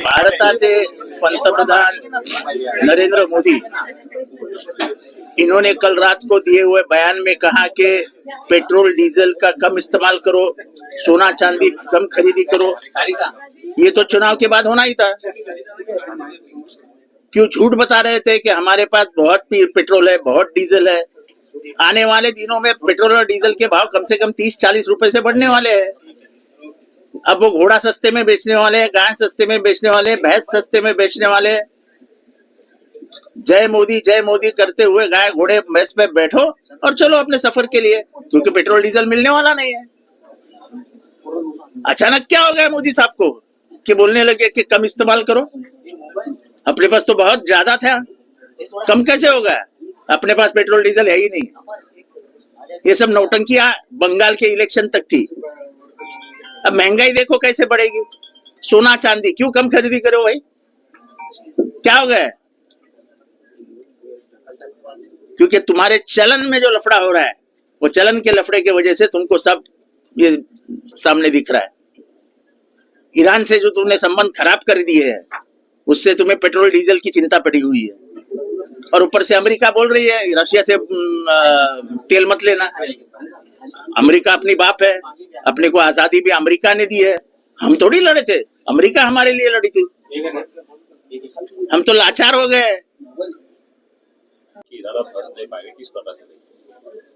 भारताचे पंतप्रधान नरेंद्र मोदी इन्होंने कल रात को दिए हुए बयान में कहा कि पेट्रोल डीजल का कम इस्तेमाल करो, सोना चांदी कम खरीदी करो। ये तो चुनाव के बाद होना ही था। क्यों झूठ बता रहे थे कि हमारे पास बहुत पेट्रोल है, बहुत डीजल है। आने वाले दिनों में पेट्रोल और डीजल के भाव कम से कम 30-40 रुपए से बढ़ने वाले हैं। अब वो घोड़ा सस्ते में बेचने वाले हैं, गाय सस्ते में बेचने वाले, भैंस सस्ते में बेचने वाले। जय मोदी करते हुए गाय घोड़े भैंस पे बैठो और चलो अपने सफर के लिए, क्योंकि पेट्रोल डीजल मिलने वाला नहीं है। अचानक क्या हो गया मोदी साहब को कि बोलने लगे कि कम इस्तेमाल करो? अपने पास तो बहुत ज्यादा था, कम कैसे हो गया? अपने पास पेट्रोल डीजल है ही नहीं। ये सब नौटंकियां बंगाल के इलेक्शन तक थी। अब महंगाई देखो कैसे बढ़ेगी। सोना चांदी क्यों कम खरीदी करो भाई? क्या हो गया? क्योंकि तुम्हारे चलन में जो लफड़ा हो रहा है, वो चलन के लफड़े की वजह से तुमको सब ये सामने दिख रहा है। ईरान से जो तुमने संबंध खराब कर दिए हैं, उससे तुम्हें पेट्रोल डीजल की चिंता पड़ी हुई है। और ऊपर से अमेरिका बोल रही है रशिया से तेल मत लेना। अमेरिका अपनी बाप है, अपने को आजादी भी अमेरिका ने दी है। हम थोड़ी लड़े थे, अमेरिका हमारे लिए लड़ी थी। हम तो लाचार हो गए।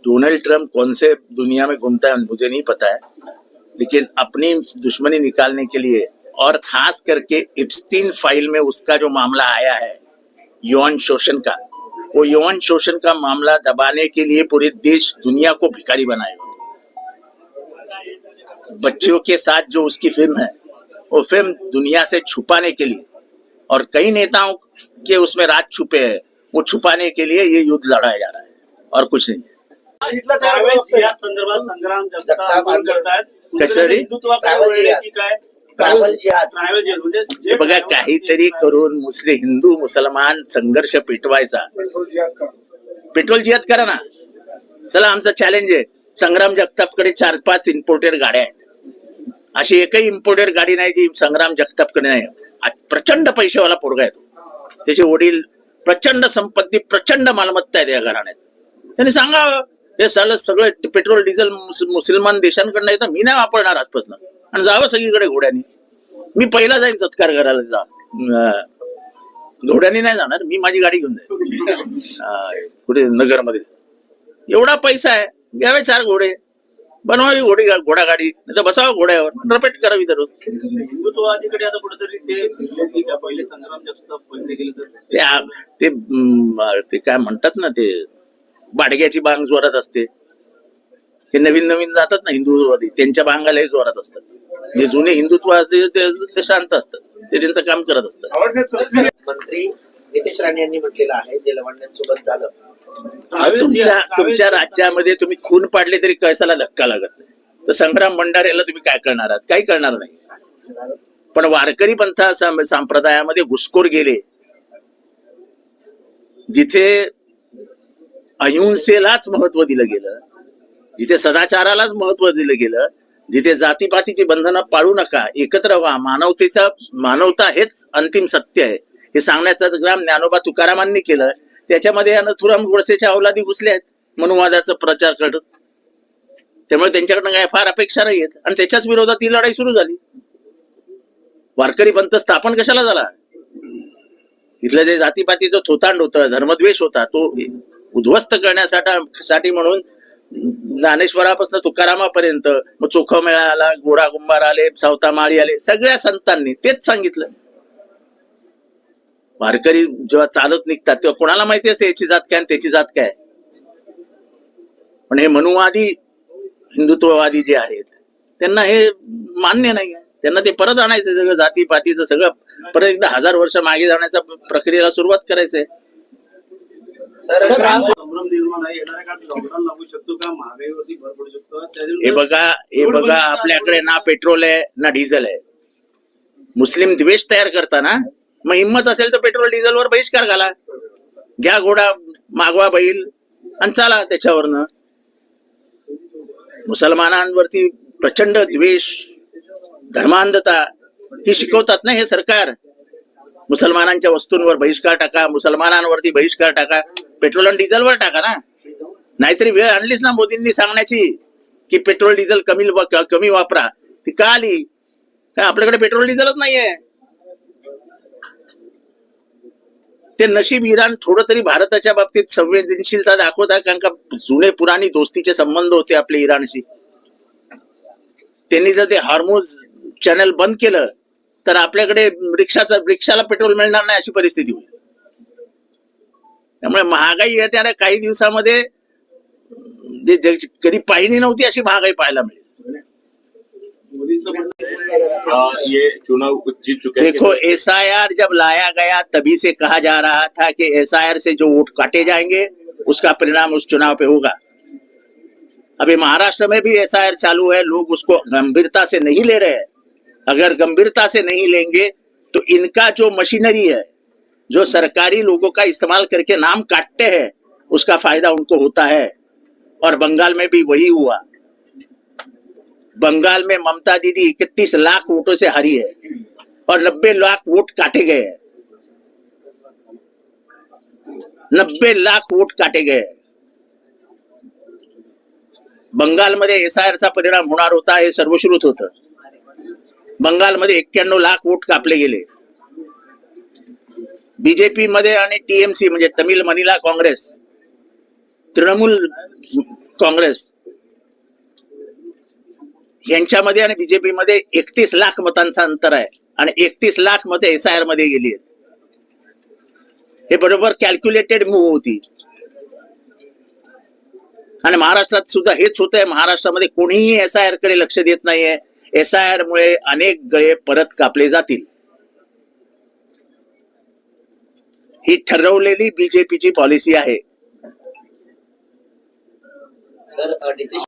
डोनाल्ड ट्रंप कौन से दुनिया में घूमता है मुझे नहीं पता है, लेकिन अपनी दुश्मनी निकालने के लिए, और खास करके एप्स्टीन फाइल में उसका जो मामला आया है यौन शोषण का, वो यौन शोषण का मामला दबाने के लिए पूरे देश दुनिया को भिखारी बनाएगा। बच्चों के साथ जो उसकी फिल्म है, वो फिल्म दुनिया से छुपाने के लिए, और कई नेताओं के उसमें राज छुपे हैं, वो छुपाने के लिए ये युद्ध लड़ाया जा रहा है और कुछ नहीं। बघा, काहीतरी करून हिंदू मुसलमान संघर्ष पेटवायचा। पेट्रोल जिहाद करा ना। चला, आमचा चॅलेंज आहे, संग्राम जगतापकडे 4-5 इम्पोर्टेड गाड्या आहेत। अशी एकही इम्पोर्टेड गाडी नाही जी संग्राम जगतापकडे नाही। प्रचंड पैसेवाला पोरगा आहे तो, त्याचे वडील प्रचंड संपत्ती, प्रचंड मालमत्ता आहे त्या घराण्यात। त्यांनी सांगावं हे सगळं पेट्रोल डिझेल मुसलमान देशांकडनं येतं, मी नाही वापरणार आजपासून, आणि जावं सगळीकडे घोड्यानी। मी पहिला जाईन सत्कार करायला, घोड्यानी नाही जाणार, मी माझी गाडी घेऊन जाईन कुठे नगरमध्ये। एवढा पैसा आहे, घ्यावे 4 घोडे, बनवावी घोडा गाडी, नाही तर बसावं घोड्यावर, रपेट करावी दररोज। हिंदुत्ववादीकडे आता कुठेतरी ते पहिले संग्राम जगताप पहिले गेले ते काय म्हणतात ना, ते बाडग्याची बांग जोरात असते। ते नवीन जातात ना हिंदुत्ववादी, त्यांच्या बांगाला जोरात असतात। जे जुने हिंदुत्ववादी ते शांत असतात, ते त्यांचं काम करत असतात। मंत्री नितेश राणे यांनी म्हटलेलं आहे जे लवंड्यांसोबत झालं, तुमच्या राज्यामध्ये तुम्ही खून पाडले तरी कळसाला धक्का लागत नाही, तर संग्राम भंडाऱ्याला तुम्ही काय करणार आहात? काही करणार नाही। पण वारकरी पंथ संप्रदायामध्ये घुसखोर गेले, जिथे अहिंसेलाच महत्व दिलं गेलं, जिथे सदाचारालाच महत्व दिलं गेलं, जिथे जातीपातीची बंधनं पाळू नका, एकत्र व्हा, मानवता हेच अंतिम सत्य आहे, हे सांगण्याचं काम ज्ञानोबा तुकारामांनी केलं। त्याच्यामध्ये नथुराम गोडसेच्या अवलादी घुसल्या आहेत मनुवादाचा प्रचार करत। त्यामुळे त्यांच्याकडनं काय फार अपेक्षा नाही आहेत, आणि त्याच्याच विरोधात ही लढाई सुरू झाली। वारकरी पंथ स्थापन कशाला झाला? इथलं जे जातीपातीचं थोतांड होतं, धर्मद्वेष होता, तो उद्ध्वस्त करण्यासाठी म्हणून ज्ञानेश्वरापासून तुकारामापर्यंत, मग चोखमेळा आला, गोरा कुंभार आले, सावता माळी आले, सगळ्या संतांनी तेच सांगितलं। वारकरी जेव्हा चालत निघतात तेव्हा कोणाला माहिती असते याची जात काय आणि त्याची जात काय? पण हे मनुवादी हिंदुत्ववादी जे आहेत त्यांना हे मान्य नाही आहे। त्यांना ते परत आणायचं, सगळं जातीपातीचं सगळं परत एकदा 1000 वर्ष मागे जाण्याच्या प्रक्रियेला सुरुवात करायचंय। हे बघा, आपल्याकडे ना पेट्रोल आहे ना डिझेल आहे। मुस्लिम द्वेष तयार करता ना, मग हिंमत असेल तर पेट्रोल डिझेल वर बहिष्कार घाला, घ्या घोडा, मागवा बैल आणि चाला त्याच्यावरनं। मुसलमानांवरती प्रचंड द्वेष, धर्मांधता ही शिकवतात ना हे सरकार। मुसलमानांच्या वस्तूंवर बहिष्कार टाका, मुसलमानांवरती बहिष्कार टाका, पेट्रोल आणि डिझेलवर टाका ना. नाहीतरी वेळ आणलीच ना मोदींनी सांगण्याची की पेट्रोल डिझेल कमी वापरा. ती का आली? काय आपल्याकडे पेट्रोल डिझेलच नाहीये. ते नशीब इराण थोडं तरी भारताच्या बाबतीत संवेदनशीलता दाखवतात, कारण का जुने पुराणी दोस्तीचे संबंध होते आपले इराणशी. त्यांनी जर ते हॉर्मुझ चॅनल बंद केलं तर आपल्याकडे रिक्षाला पेट्रोल मिळणार नाही अशी परिस्थिती होईल. त्यामुळे महागाई येत्या काही दिवसामध्ये कधी पाहिली नव्हती अशी महागाई पाहायला मिळेल. ये चुनाव जीत चुके हैं. देखो, एसआईआर जब लाया गया तभी से कहा जा रहा था कि एसआईआर से जो वोट काटे जाएंगे उसका परिणाम उस चुनाव पे होगा. अभी महाराष्ट्र में भी एसआईआर चालू है, लोग उसको गंभीरता से नहीं ले रहे हैं. अगर गंभीरता से नहीं लेंगे तो इनका जो मशीनरी है, जो सरकारी लोगों का इस्तेमाल करके नाम काटते हैं, उसका फायदा उनको होता है. और बंगाल में भी वही हुआ. बंगाल में ममता दीदी 31 लाख वोटों से हारी है और 90 लाख वोट काटे गए हैं. 90 लाख वोट काटे गए. बंगालमध्ये एसआयआरचा परिणाम होणार होता हे सर्वश्रुत होतं. बंगालमध्ये 91 लाख वोट कापले गेले. बीजेपी मध्ये आणि टीएमसी म्हणजे तमिळ मनीला काँग्रेस, तृणमूल काँग्रेस यांच्यामध्ये आणि बीजेपी मध्ये 31 लाख मतांचा अंतर आहे आणि 31 लाख मते एसआयआर मध्ये गेली आहेत. हे बरोबर कॅल्क्युलेटेड मूव्ह होती. आणि महाराष्ट्रात सुद्धा हेच होत आहे. महाराष्ट्रामध्ये कोणीही एसआयआर कडे लक्ष देत नाहीये. एसआयआर मुळे अनेक गळे परत कापले जातील. ही ठरवलेली बीजेपीची पॉलिसी आहे. सर, नितेश